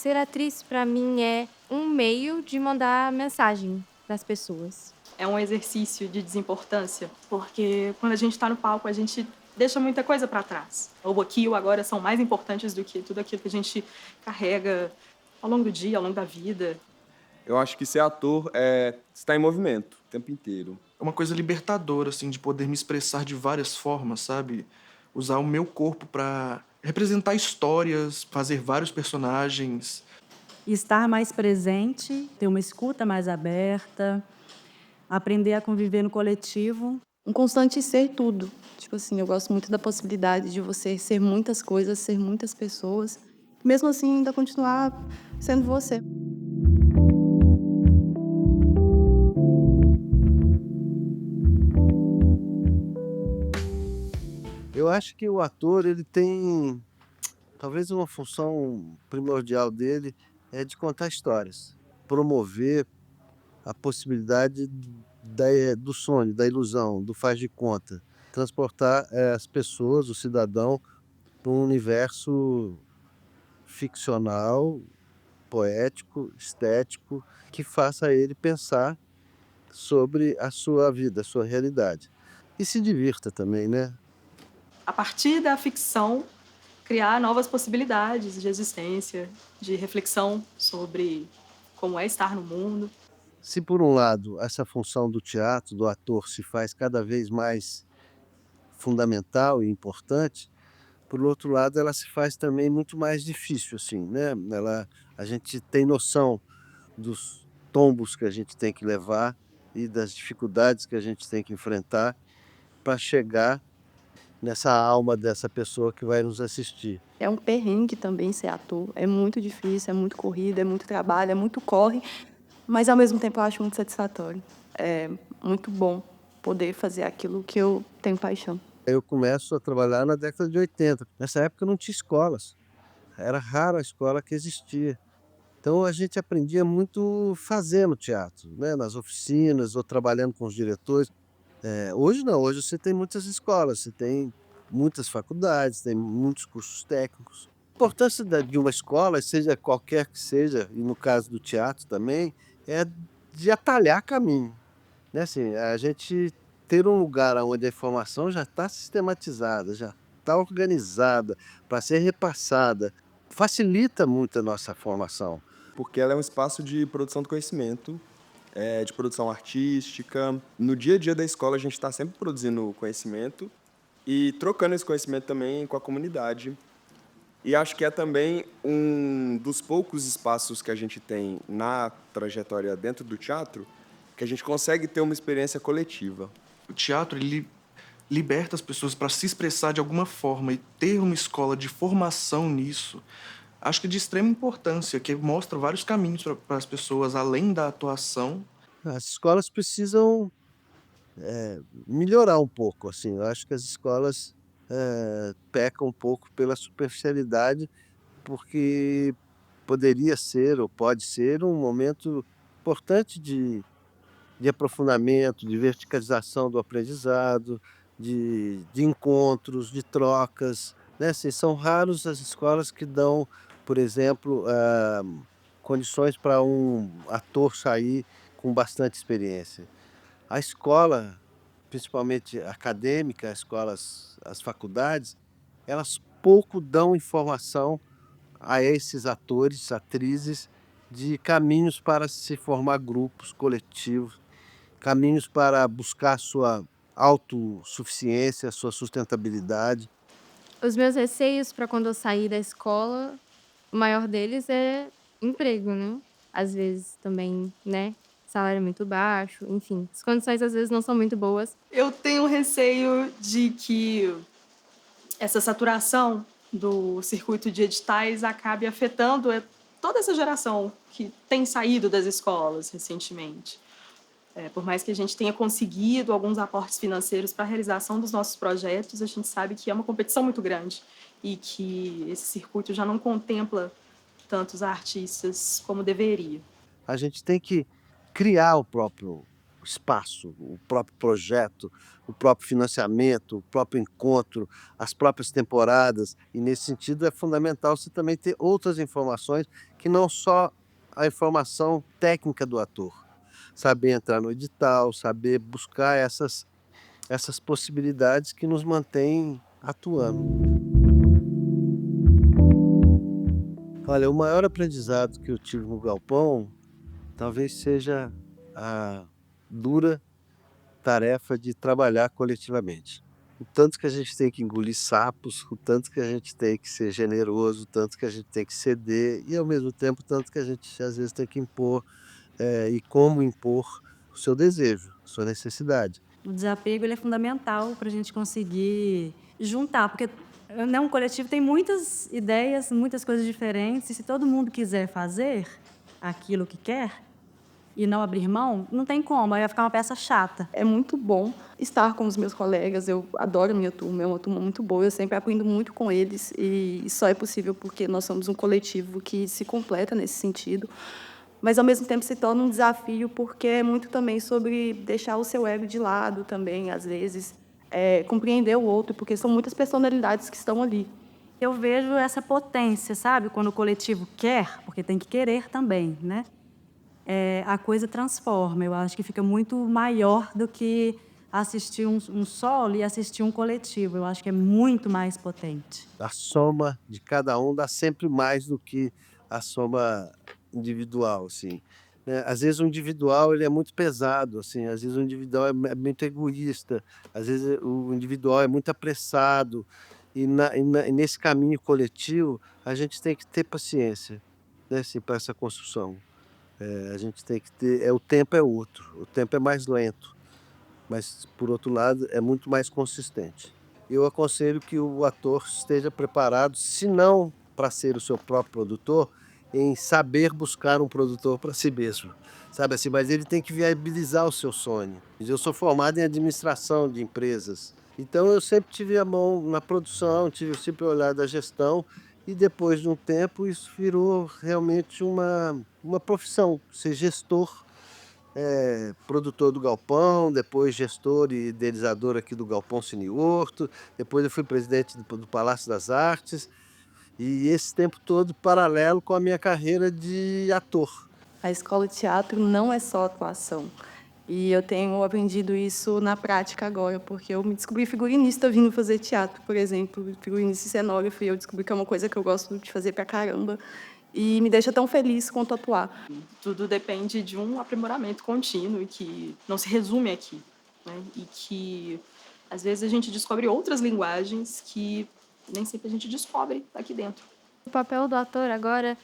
Ser atriz para mim é um meio de mandar mensagem para as pessoas. É um exercício de desimportância, porque quando a gente está no palco, a gente deixa muita coisa para trás. O aqui e o agora são mais importantes do que tudo aquilo que a gente carrega ao longo do dia, ao longo da vida. Eu acho que ser ator é estar em movimento o tempo inteiro. É uma coisa libertadora, assim, de poder me expressar de várias formas, sabe? Usar o meu corpo para representar histórias, fazer vários personagens. Estar mais presente, ter uma escuta mais aberta, aprender a conviver no coletivo. Um constante ser tudo. Tipo assim, eu gosto muito da possibilidade de você ser muitas coisas, ser muitas pessoas, mesmo assim ainda continuar sendo você. Eu acho que o ator, ele tem talvez uma função primordial dele é de contar histórias, promover a possibilidade do sonho, da ilusão, do faz de conta, transportar as pessoas, o cidadão, para um universo ficcional, poético, estético, que faça ele pensar sobre a sua vida, a sua realidade. E se divirta também, né? A partir da ficção, criar novas possibilidades de existência, de reflexão sobre como é estar no mundo. Se por um lado essa função do teatro, do ator, se faz cada vez mais fundamental e importante, por outro lado ela se faz também muito mais difícil, assim, né? A gente tem noção dos tombos que a gente tem que levar e das dificuldades que a gente tem que enfrentar para chegar nessa alma dessa pessoa que vai nos assistir. É um perrengue também ser ator. É muito difícil, é muito corrida, é muito trabalho, é muito corre, mas ao mesmo tempo eu acho muito satisfatório. É muito bom poder fazer aquilo que eu tenho paixão. Eu começo a trabalhar na década de 80. Nessa época não tinha escolas. Era rara a escola que existia. Então a gente aprendia muito fazendo teatro, né? Nas oficinas ou trabalhando com os diretores. Hoje não, hoje você tem muitas escolas, você tem muitas faculdades, tem muitos cursos técnicos. A importância de uma escola, seja qualquer que seja, e no caso do teatro também, é de atalhar caminho, né? Assim, a gente ter um lugar onde a informação já está sistematizada, já está organizada para ser repassada, facilita muito a nossa formação. Porque ela é um espaço de produção do conhecimento, de produção artística. No dia a dia da escola, a gente está sempre produzindo conhecimento e trocando esse conhecimento também com a comunidade. E acho que é também um dos poucos espaços que a gente tem na trajetória dentro do teatro que a gente consegue ter uma experiência coletiva. O teatro, ele liberta as pessoas para se expressar de alguma forma e ter uma escola de formação nisso, acho que é de extrema importância, que mostra vários caminhos para as pessoas, além da atuação. As escolas precisam melhorar um pouco, assim. Eu acho que as escolas pecam um pouco pela superficialidade, porque poderia ser ou pode ser um momento importante de aprofundamento, de verticalização do aprendizado, de encontros, de trocas, né? Assim, são raros as escolas que dão, por exemplo, condições para um ator sair com bastante experiência. A escola, principalmente acadêmica, as faculdades, elas pouco dão informação a esses atores, atrizes, de caminhos para se formar grupos coletivos, caminhos para buscar sua autossuficiência, sua sustentabilidade. Os meus receios para quando eu sair da escola, o maior deles é emprego, né. Às vezes também, né, salário muito baixo, enfim, as condições às vezes não são muito boas. Eu tenho receio de que essa saturação do circuito de editais acabe afetando toda essa geração que tem saído das escolas recentemente. Por mais que a gente tenha conseguido alguns aportes financeiros para a realização dos nossos projetos, a gente sabe que é uma competição muito grande e que esse circuito já não contempla tantos artistas como deveria. A gente tem que criar espaço, o próprio projeto, o próprio financiamento, o próprio encontro, as próprias temporadas. E, nesse sentido, é fundamental você também ter outras informações que não só a informação técnica do ator. Saber entrar no edital, saber buscar essas possibilidades que nos mantêm atuando. Olha, o maior aprendizado que eu tive no galpão talvez seja a dura tarefa de trabalhar coletivamente. O tanto que a gente tem que engolir sapos, o tanto que a gente tem que ser generoso, o tanto que a gente tem que ceder e, ao mesmo tempo, o tanto que a gente, às vezes, tem que impor, e como impor o seu desejo, a sua necessidade. O desapego ele é fundamental para a gente conseguir juntar, porque né, um coletivo tem muitas ideias, muitas coisas diferentes, e se todo mundo quiser fazer aquilo que quer e não abrir mão, não tem como, aí vai ficar uma peça chata. É muito bom estar com os meus colegas, eu adoro a minha turma, é uma turma muito boa, eu sempre aprendo muito com eles, e só é possível porque nós somos um coletivo que se completa nesse sentido, mas, ao mesmo tempo, se torna um desafio, porque é muito também sobre deixar o seu ego de lado também, às vezes, compreender o outro, porque são muitas personalidades que estão ali. Eu vejo essa potência, sabe? Quando o coletivo quer, porque tem que querer também, né? A coisa transforma. Eu acho que fica muito maior do que assistir um solo e assistir um coletivo. Eu acho que é muito mais potente. A soma de cada um dá sempre mais do que a soma individual, assim, né? Às vezes o individual ele é muito pesado, assim, às vezes o individual é muito egoísta, às vezes o individual é muito apressado, e nesse caminho coletivo a gente tem que ter paciência, né, assim, para essa construção. A gente tem que ter, o tempo é outro, o tempo é mais lento, mas, por outro lado, é muito mais consistente. Eu aconselho que o ator esteja preparado, se não para ser o seu próprio produtor, em saber buscar um produtor para si mesmo, sabe assim? Mas ele tem que viabilizar o seu sonho. Eu sou formado em administração de empresas, então eu sempre tive a mão na produção, tive sempre o olhar da gestão, e depois de um tempo isso virou realmente uma profissão, ser gestor, produtor do Galpão, depois gestor e idealizador aqui do Galpão Cine Horto, depois eu fui presidente do Palácio das Artes, e esse tempo todo paralelo com a minha carreira de ator. A escola de teatro não é só atuação. E eu tenho aprendido isso na prática agora, porque eu me descobri figurinista vindo fazer teatro, por exemplo, figurinista e cenógrafa, e eu descobri que é uma coisa que eu gosto de fazer pra caramba. E me deixa tão feliz quanto atuar. Tudo depende de um aprimoramento contínuo e que não se resume aqui, né? E que, às vezes, a gente descobre outras linguagens que nem sempre a gente descobre aqui dentro. O papel do ator agora,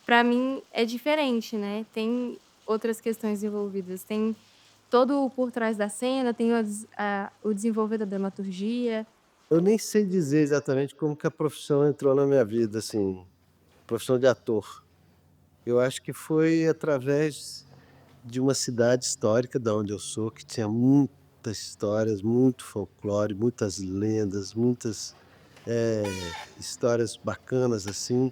para mim, é diferente, né? Tem outras questões envolvidas. Tem todo o por trás da cena, tem o desenvolver da dramaturgia. Eu nem sei dizer exatamente como que a profissão entrou na minha vida, assim, profissão de ator. Eu acho que foi através de uma cidade histórica da onde eu sou, que tinha muitas histórias, muito folclore, muitas lendas, muitas histórias bacanas, assim,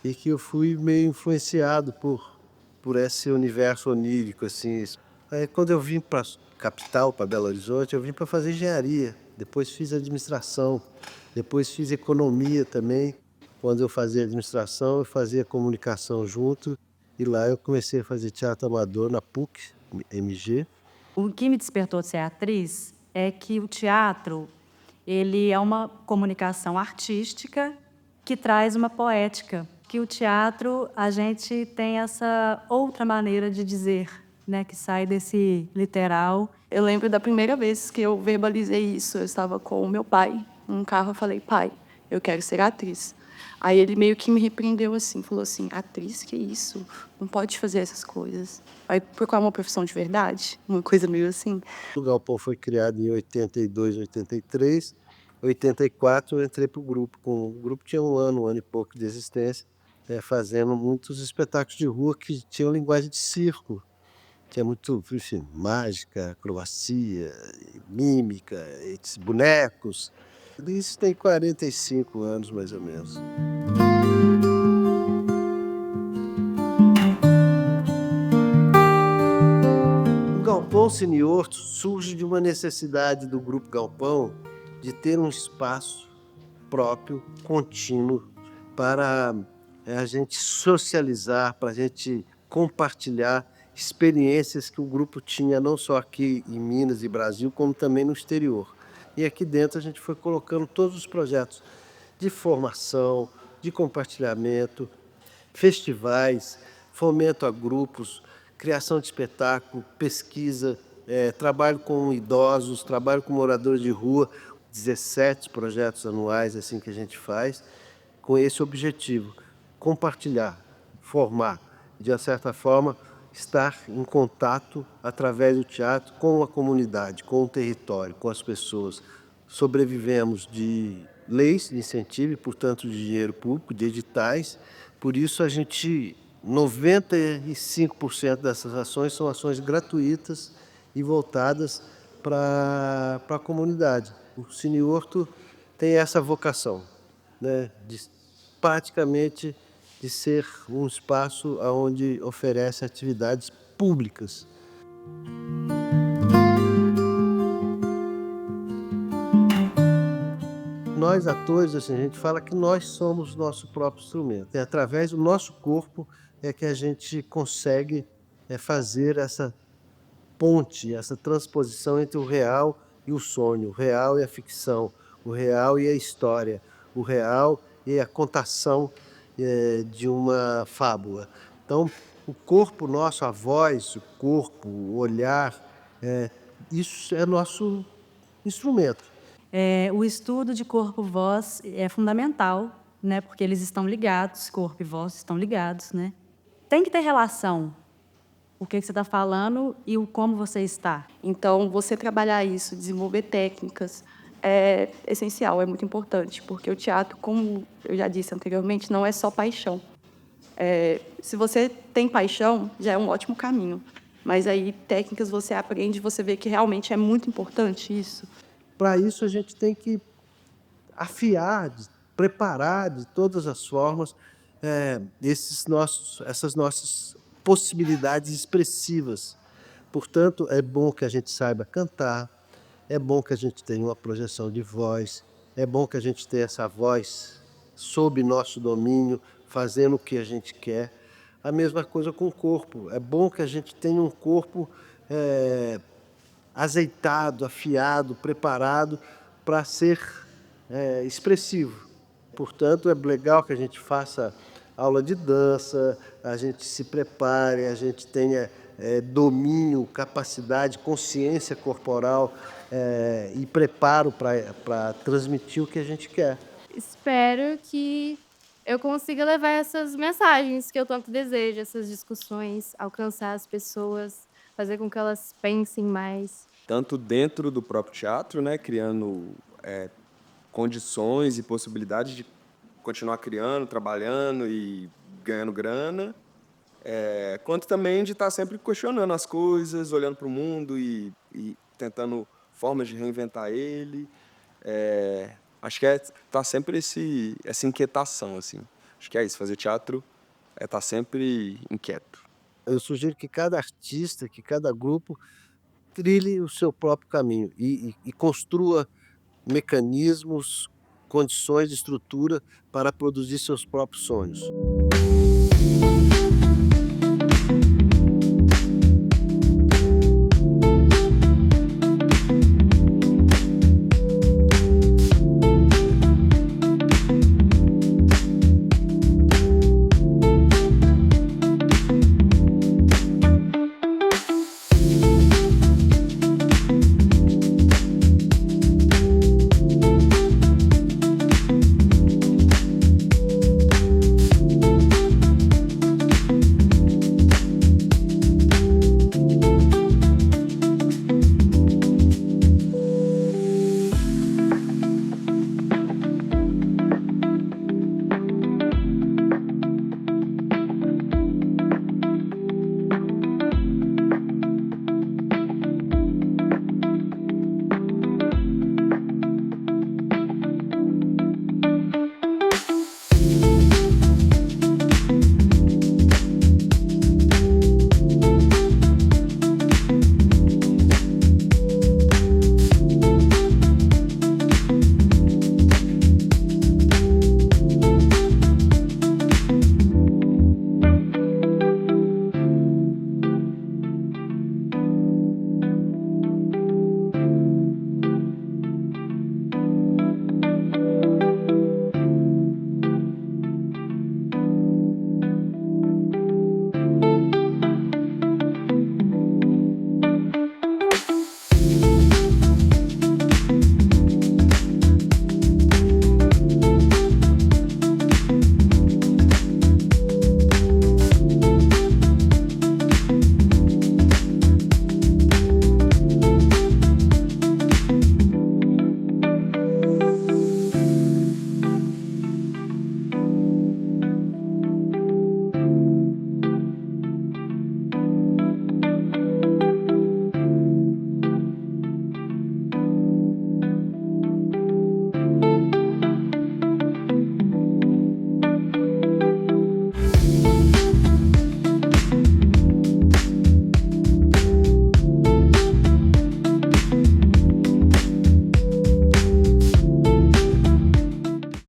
e que eu fui meio influenciado por esse universo onírico, assim. Aí, quando eu vim para a capital, para Belo Horizonte, eu vim para fazer engenharia, depois fiz administração, depois fiz economia também. Quando eu fazia administração, eu fazia comunicação junto, e lá eu comecei a fazer teatro amador na PUC, MG. O que me despertou de ser atriz é que o teatro ele é uma comunicação artística que traz uma poética. Que o teatro, a gente tem essa outra maneira de dizer, né, que sai desse literal. Eu lembro da primeira vez que eu verbalizei isso. Eu estava com o meu pai num carro, eu falei: pai, eu quero ser atriz. Aí ele meio que me repreendeu assim, falou assim: atriz, que isso? Não pode fazer essas coisas. Vai procurar uma profissão de verdade? Uma coisa meio assim. O Galpão foi criado em 82, 83. 84 eu entrei para o grupo. O grupo tinha um ano e pouco de existência, fazendo muitos espetáculos de rua que tinham linguagem de circo. Tinha muito, enfim, mágica, acrobacia, mímica, bonecos. Isso tem 45 anos, mais ou menos. O Galpão com o Cineorto surge de uma necessidade do Grupo Galpão de ter um espaço próprio, contínuo, para a gente socializar, para a gente compartilhar experiências que o grupo tinha não só aqui em Minas e Brasil, como também no exterior. E aqui dentro a gente foi colocando todos os projetos de formação, de compartilhamento, festivais, fomento a grupos, criação de espetáculo, pesquisa, trabalho com idosos, trabalho com moradores de rua, 17 projetos anuais assim que a gente faz, com esse objetivo, compartilhar, formar, de certa forma, estar em contato através do teatro com a comunidade, com o território, com as pessoas. Sobrevivemos de leis de incentivo, e, portanto, de dinheiro público, de editais. Por isso, 95% dessas ações são ações gratuitas e voltadas para a comunidade. O Cineorto tem essa vocação, né, praticamente de ser um espaço onde oferece atividades públicas. Nós, atores, assim, a gente fala que nós somos nosso próprio instrumento. É através do nosso corpo que a gente consegue fazer essa ponte, essa transposição entre o real e o sonho, o real e a ficção, o real e a história, o real e a contação de uma fábula. Então, o corpo nosso, a voz, o corpo, o olhar, isso é nosso instrumento. O estudo de corpo-voz é fundamental, né? Porque eles estão ligados, corpo e voz estão ligados, né? Tem que ter relação, o que você está falando e o como você está. Então, você trabalhar isso, desenvolver técnicas, é essencial, é muito importante, porque o teatro, como eu já disse anteriormente, não é só paixão. Se você tem paixão, já é um ótimo caminho. Mas aí, técnicas você aprende, você vê que realmente é muito importante isso. Para isso, a gente tem que afiar, preparar de todas as formas essas nossas possibilidades expressivas. Portanto, é bom que a gente saiba cantar, é bom que a gente tenha uma projeção de voz, é bom que a gente tenha essa voz sob nosso domínio, fazendo o que a gente quer. A mesma coisa com o corpo. É bom que a gente tenha um corpo azeitado, afiado, preparado para ser expressivo. Portanto, é legal que a gente faça aula de dança, a gente se prepare, a gente tenha domínio, capacidade, consciência corporal e preparo para transmitir o que a gente quer. Espero que eu consiga levar essas mensagens que eu tanto desejo, essas discussões, alcançar as pessoas, fazer com que elas pensem mais. Tanto dentro do próprio teatro, né, criando condições e possibilidades de continuar criando, trabalhando e ganhando grana, quanto também de estar sempre questionando as coisas, olhando para o mundo e tentando formas de reinventar ele. Acho que tá sempre essa inquietação, assim. Acho que é isso, fazer teatro é estar sempre inquieto. Eu sugiro que cada artista, que cada grupo trilhe o seu próprio caminho e construa mecanismos, condições de estrutura para produzir seus próprios sonhos.